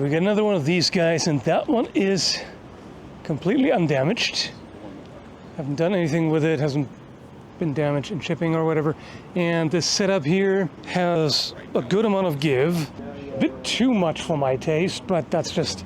we got another one of these guys, and that one is completely undamaged. Haven't done anything with it, hasn't been damaged in shipping or whatever. And this setup here has a good amount of give. A bit too much for my taste, but that's just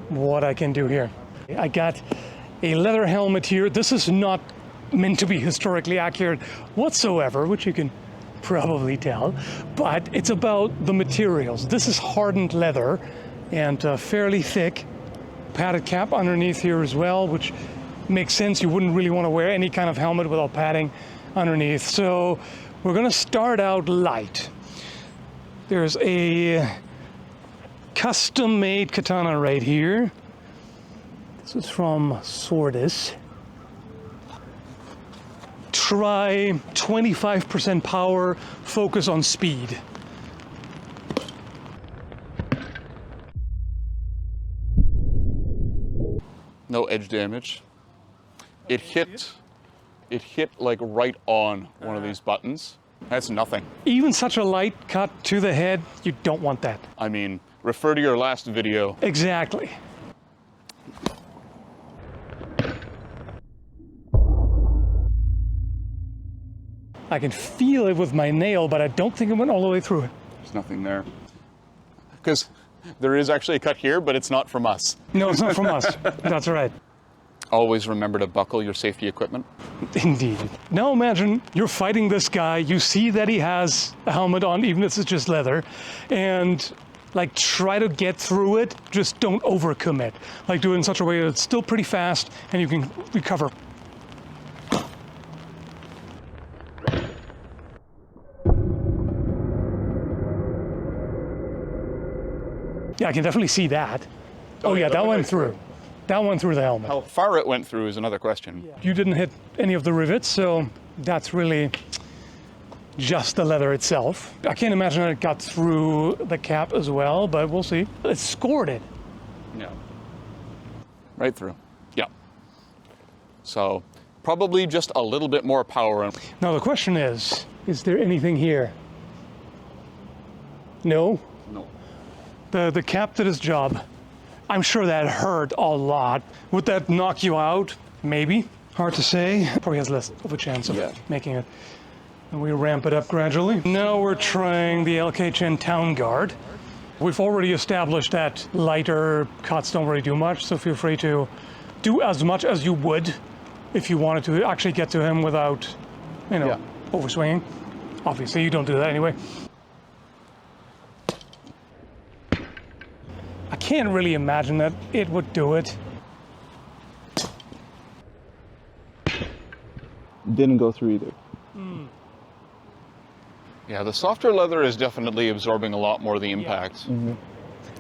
what I can do here. I got a leather helmet here. This is not meant to be historically accurate whatsoever, which you can probably tell, but it's about the materials. This is hardened leather and fairly thick. Padded cap underneath here as well, which makes sense. You wouldn't really want to wear any kind of helmet without padding underneath. So we're going to start out light. There's a custom-made katana right here. This is from Swordis. Try 25% power, focus on speed. No edge damage. It hit like right on one of these buttons. That's nothing. Even such a light cut to the head, you don't want that. I mean, refer to your last video. Exactly. I can feel it with my nail, but I don't think it went all the way through it. There's nothing there. Because there is actually a cut here, but it's not from us. No, it's not from us. That's right. Always remember to buckle your safety equipment. Indeed. Now imagine you're fighting this guy, you see that he has a helmet on, even if it's just leather, and like try to get through it, just don't overcommit. Like do it in such a way that it's still pretty fast and you can recover. Yeah, I can definitely see that. Oh yeah, that went through. That went through the helmet. How far it went through is another question. Yeah. You didn't hit any of the rivets, so that's really just the leather itself. I can't imagine that it got through the cap as well, but we'll see. It scored it. Yeah. Right through. Yeah. So probably just a little bit more power. Now the question is there anything here? No? No. The cap did its job. I'm sure that hurt a lot. Would that knock you out? Maybe. Hard to say. Probably has less of a chance of making it. And we ramp it up gradually. Now we're trying the Chen Town Guard. We've already established that lighter cuts don't really do much, so feel free to do as much as you would if you wanted to actually get to him without, overswinging. Obviously, you don't do that anyway. I can't really imagine that it would do it. Didn't go through either. Yeah, the softer leather is definitely absorbing a lot more of the impact. Mm-hmm.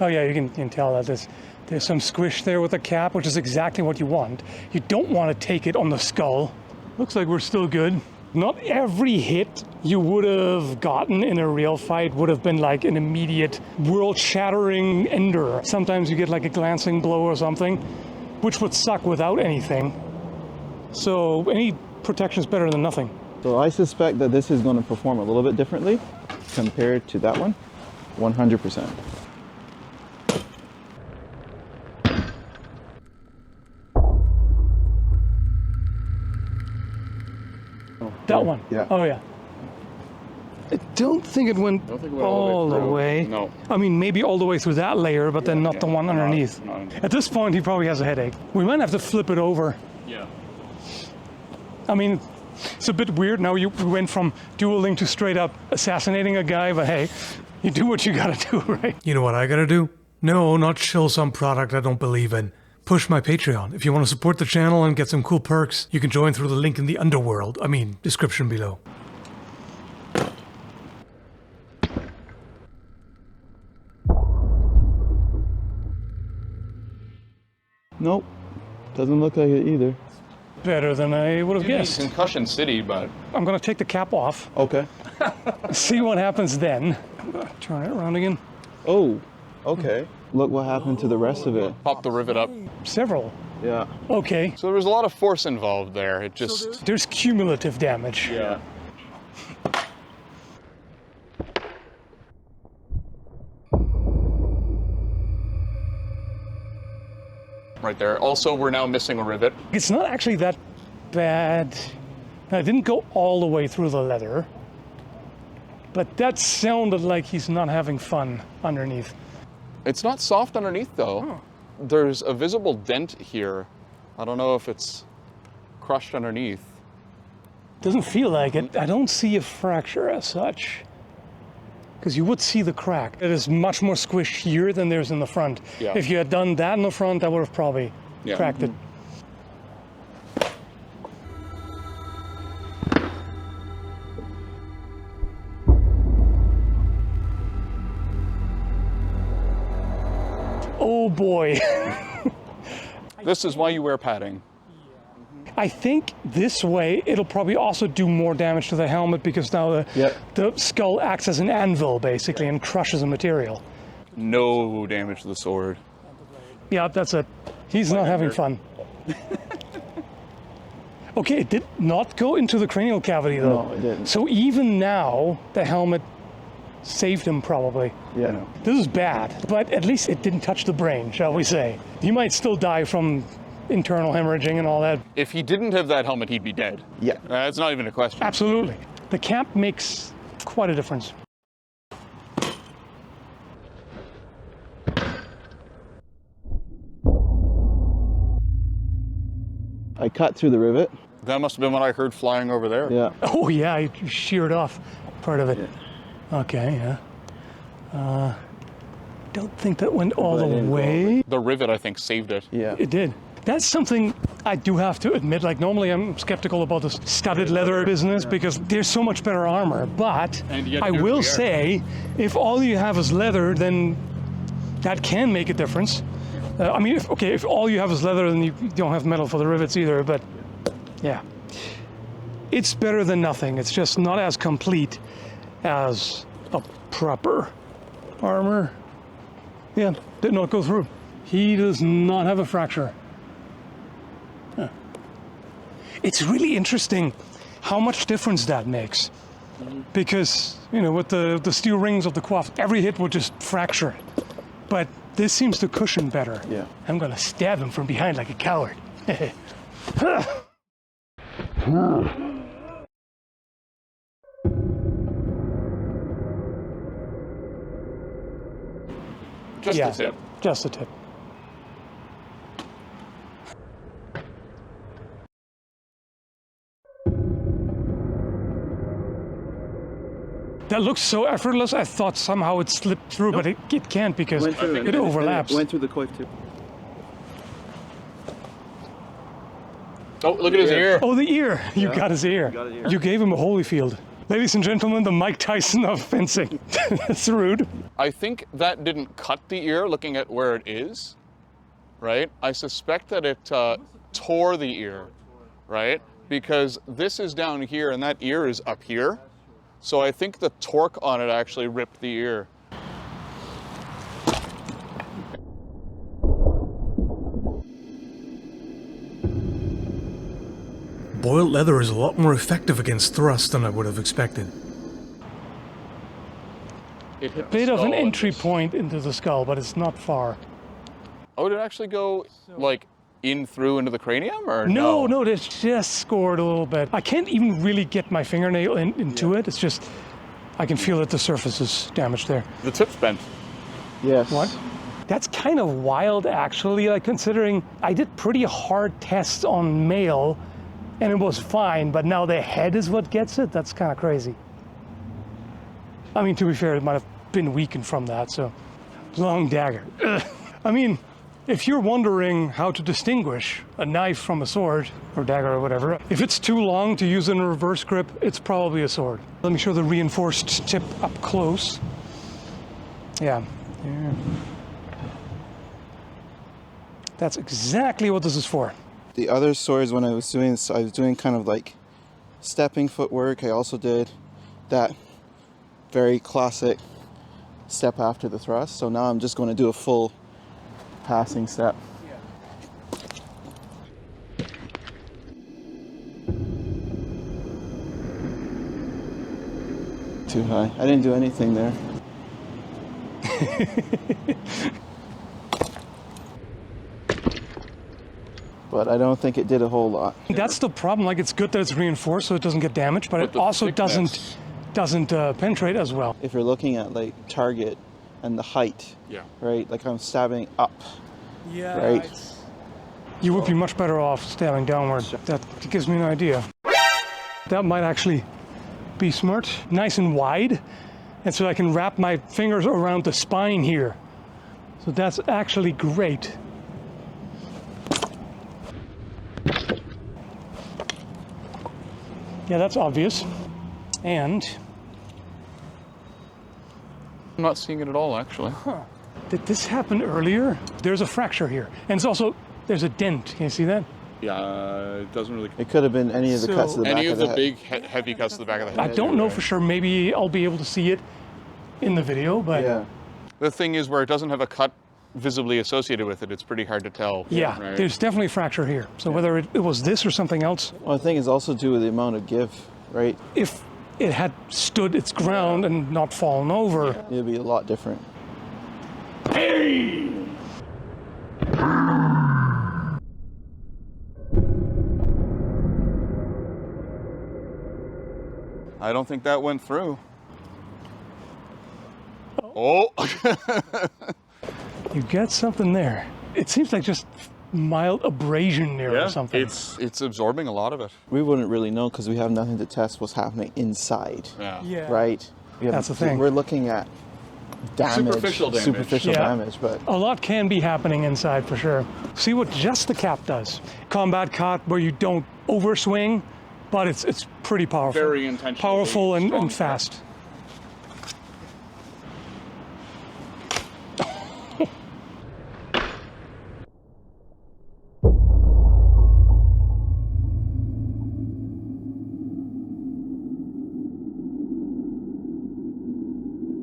Oh yeah, you can tell that there's some squish there with the cap, which is exactly what you want. You don't want to take it on the skull. Looks like we're still good. Not every hit you would have gotten in a real fight would have been like an immediate world-shattering ender. Sometimes you get like a glancing blow or something, which would suck without anything. So any protection is better than nothing. So I suspect that this is going to perform a little bit differently compared to that one, 100%. That one? Yeah. Oh, yeah. I don't think it went all the way. No. I mean, maybe all the way through that layer, but then not the one underneath. At this point, he probably has a headache. We might have to flip it over. Yeah. I mean, it's a bit weird. Now we went from dueling to straight up assassinating a guy, but hey, you do what you gotta do, right? You know what I gotta do? No, not shill some product I don't believe in. Push my Patreon. If you want to support the channel and get some cool perks, you can join through the link in the underworld. I mean, description below. Nope, doesn't look like it either. Better than I would have guessed. Concussion City, but... I'm gonna take the cap off. Okay. See what happens then. Turn it around again. Oh, okay. Look what happened to the rest of it. Pop the rivet up. Several. Yeah. Okay. So there was a lot of force involved there. It just... There's cumulative damage. Yeah. right there. Also, we're now missing a rivet. It's not actually that bad. I didn't go all the way through the leather, but that sounded like he's not having fun underneath. It's not soft underneath though. Oh. There's a visible dent here. I don't know if it's crushed underneath. Doesn't feel like it. I don't see a fracture as such, because you would see the crack. It is much more squished here than there's in the front. Yeah. If you had done that in the front, that would have probably cracked it. Oh boy. This is why you wear padding. I think this way it'll probably also do more damage to the helmet, because now the skull acts as an anvil basically and crushes the material. No damage to the sword. Yeah, that's it. He's not having fun. Okay, it did not go into the cranial cavity though. No, it didn't. So even now, the helmet saved him probably. Yeah. This is bad, but at least it didn't touch the brain, shall we say. He might still die from internal hemorrhaging and all that. If he didn't have that helmet, he'd be dead. Yeah. That's not even a question. Absolutely. The cap makes quite a difference. I cut through the rivet. That must have been what I heard flying over there. Yeah. Oh yeah, I sheared off part of it. Yeah. Okay, yeah. Don't think that went all But it the didn't go way. The rivet, I think, saved it. Yeah. It did. That's something I do have to admit. Like, normally I'm skeptical about this studded leather business because there's so much better armor. But And yet I here will we are. say, if all you have is leather, then that can make a difference. I mean, if all you have is leather, then you don't have metal for the rivets either. But yeah, it's better than nothing. It's just not as complete as a proper armor. Yeah, did not go through. He does not have a fracture. Huh. It's really interesting how much difference that makes. Because, you know, with the steel rings of the coif, every hit would just fracture it. But this seems to cushion better. Yeah. I'm gonna stab him from behind like a coward. Just Yeah, the tip. just a tip. That looks so effortless. I thought somehow it slipped through, but it can't because it overlaps. Went through the coif too. Oh, look at his ear. Oh, the ear! You got his ear. got his ear. You gave him a Holyfield. Ladies and gentlemen, the Mike Tyson of fencing. That's rude. I think that didn't cut the ear, looking at where it is, right? I suspect that it tore the ear, right? Because this is down here and that ear is up here. So I think the torque on it actually ripped the ear. Boiled leather is a lot more effective against thrust than I would have expected. It hit the Bit of an skull and entry just- point into the skull, but it's not far. Oh, did it actually go like in through into the cranium or No, it just scored a little bit. I can't even really get my fingernail into it. It's just, I can feel that the surface is damaged there. The tip's bent. Yes. What? That's kind of wild, actually, like considering I did pretty hard tests on male and it was fine, but now the head is what gets it? That's kind of crazy. I mean, to be fair, it might have been weakened from that, so. Long dagger. Ugh. I mean, if you're wondering how to distinguish a knife from a sword, or dagger or whatever, if it's too long to use in a reverse grip, it's probably a sword. Let me show the reinforced tip up close. Yeah. That's exactly what this is for. The other swords, when I was doing this, I was doing kind of like stepping footwork. I also did that very classic step after the thrust. So now I'm just going to do a full passing step. Too high. I didn't do anything there. but I don't think it did a whole lot. That's the problem. Like, it's good that it's reinforced so it doesn't get damaged, but it the also thickness- doesn't penetrate as well. If you're looking at like target and the height, Yeah. right? Like I'm stabbing up, Yeah. right? You would be much better off stabbing downward. That gives me an idea. That might actually be smart. Nice and wide, and so I can wrap my fingers around the spine here. So that's actually great. Yeah, that's obvious. And I'm not seeing it at all, actually. did this happen earlier? There's a fracture here, and it's also there's a dent. Can you see that? Yeah, it doesn't really. It could have been any of the cuts to the back Any of of the head. big, heavy cuts to the back of the I head. don't know for sure. Maybe I'll be able to see it in the video, but Yeah. The thing is, where it doesn't have a cut visibly associated with it, it's pretty hard to tell. yeah, right? there's definitely a fracture here. So whether it was this or something else, Well, the thing is also due with the amount of give, right? if it had stood its ground and not fallen over, It'd be a lot different. I don't think that went through. Oh! you get something there. It seems like just mild abrasion there or something. it's absorbing a lot of it. We wouldn't really know because we have nothing to test what's happening inside, Yeah. right? We have- That's the thing. We're looking at damage, Superficial damage. superficial Yeah. damage, but A lot can be happening inside for sure. See what just the cap does. Combat cut where you don't overswing, but it's pretty powerful. Very intentionally Powerful strong and cut. fast.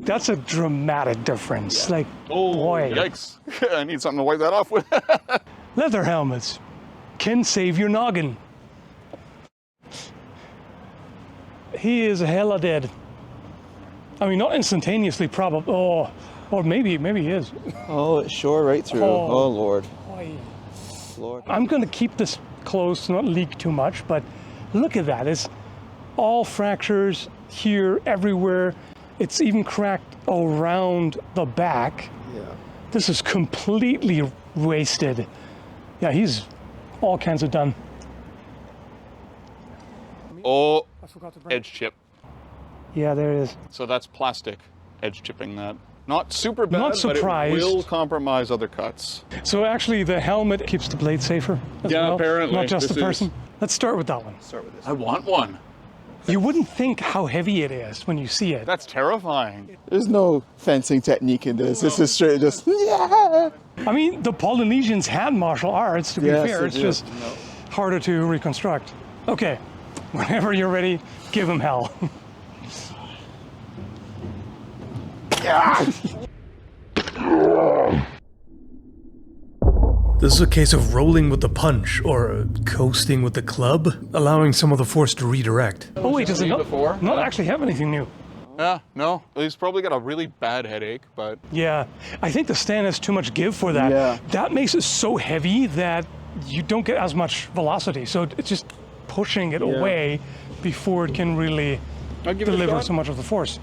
That's a dramatic difference. Like, boy. Yikes. I need something to wipe that off with. Leather helmets can save your noggin. He is hella dead. I mean, not instantaneously, probably. Oh, or maybe he is. oh, it's sure right through. Oh. Oh, Lord. Boy. Lord. I'm going to keep this close to not leak too much, but look at that. It's all fractures here, everywhere. It's even cracked around the back. Yeah. This is completely wasted. Yeah, he's all kinds of done. Oh, I forgot to bring edge chip. Yeah, there it is. So that's plastic edge chipping that. Not super bad, Not but it surprised. will compromise other cuts. So actually, the helmet keeps the blade safer as Yeah, well, apparently. not just This the is- person. Let's start with that one. Start with this. I want one. You wouldn't think how heavy it is when you see it. That's terrifying. There's no fencing technique in this. This is straight just, yeah. I mean, the Polynesians had martial arts, to be Yes, fair. they It's do. just harder to reconstruct. Okay, whenever you're ready, give him hell. This is a case of rolling with the punch, or coasting with the club, allowing some of the force to redirect. Oh wait, does it seen not, before? not actually have anything new? Yeah, no. He's probably got a really bad headache, but Yeah, I think the stand has too much give for that. Yeah. That makes it so heavy that you don't get as much velocity, so it's just pushing it away before it can really I'll give it a deliver shot. so much of the force.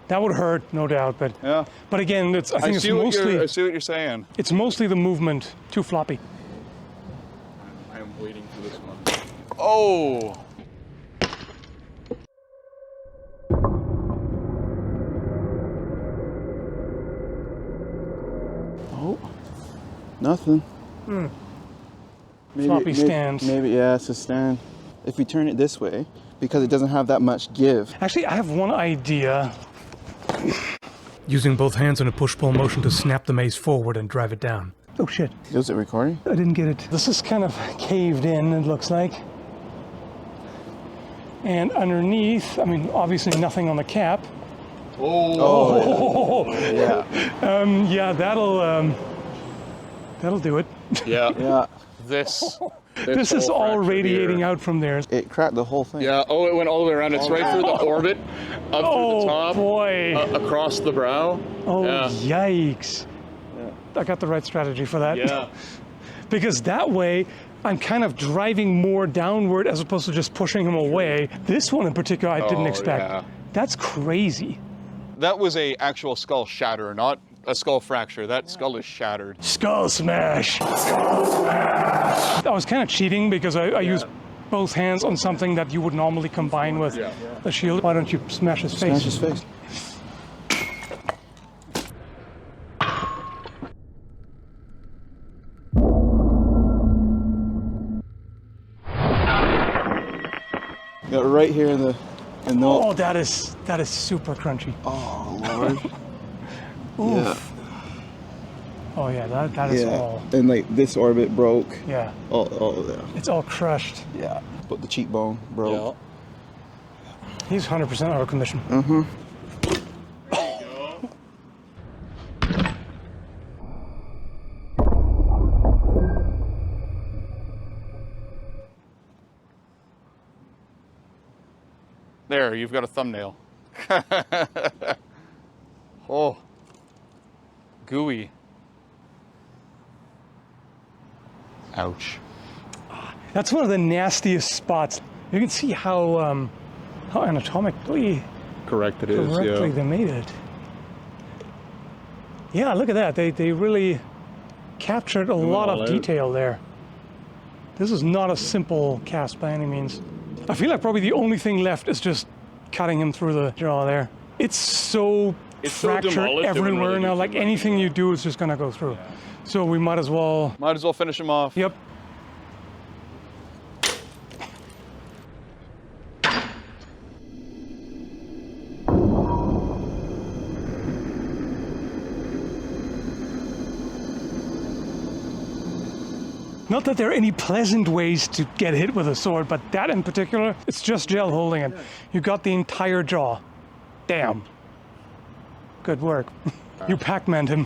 That would hurt, no doubt, but yeah. but again, I think I it's see what mostly you're saying. it's mostly the movement too floppy. I am waiting for this one. Oh! Oh, nothing. Maybe, Floppy stand. Maybe, yeah, it's a stand. If we turn it this way, because it doesn't have that much give. Actually, I have one idea. Using both hands in a push-pull motion to snap the mace forward and drive it down. Oh shit, Is it recording? I didn't get it. This is kind of caved in, it looks like. And underneath, I mean, obviously nothing on the cap. Oh! Yeah. Yeah, that'll do it. Yeah. Yeah. This This is all radiating out from there. It cracked the whole thing. Yeah, oh, it went all the way around. It's right through the orbit, up through the top, boy. Across the brow. Oh, Yeah. yikes. I got the right strategy for that. Yeah. Because that way, I'm kind of driving more downward as opposed to just pushing him away. This one in particular, I didn't expect. Yeah. That's crazy. That was a actual skull shatter, not a skull fracture. That skull is shattered. Skull smash! Skull smash! I was kind of cheating because I used both hands on something that you would normally combine with a shield. Why don't you smash his face? Smash his face. Got it right here in the Oh, that is super crunchy. Oh Lord. Oof. Yeah. Oh yeah, that is all. And like this orbit broke. Yeah. Oh yeah. It's all crushed. Yeah. But the cheekbone broke. He's 100% out of commission. Mm-hmm. There, you've got a thumbnail. Oh. Gooey. Ouch. That's one of the nastiest spots. You can see how anatomically Correct it is, correctly they made it. Yeah, look at that. They really captured a lot all of out. detail there. This is not a simple cast by any means. I feel like probably the only thing left is just cutting him through the jaw there. It's so fractured demolished, it wouldn't everywhere really now, do like too much. anything you do is just gonna go through. So we might as well, Might as well finish him off. yep. Not that there are any pleasant ways to get hit with a sword, but that in particular, it's just gel holding it. You got the entire jaw. Damn. Good work. You Pac-Man'd him.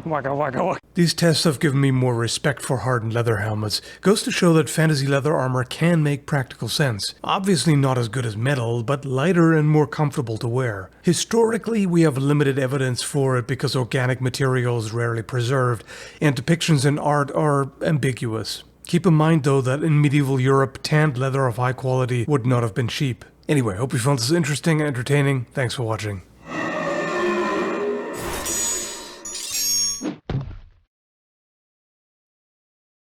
Waka waka waka. These tests have given me more respect for hardened leather helmets. Goes to show that fantasy leather armor can make practical sense. Obviously not as good as metal, but lighter and more comfortable to wear. Historically, we have limited evidence for it because organic material is rarely preserved, and depictions in art are ambiguous. Keep in mind though that in medieval Europe, tanned leather of high quality would not have been cheap. Anyway, hope you found this interesting and entertaining. Thanks for watching.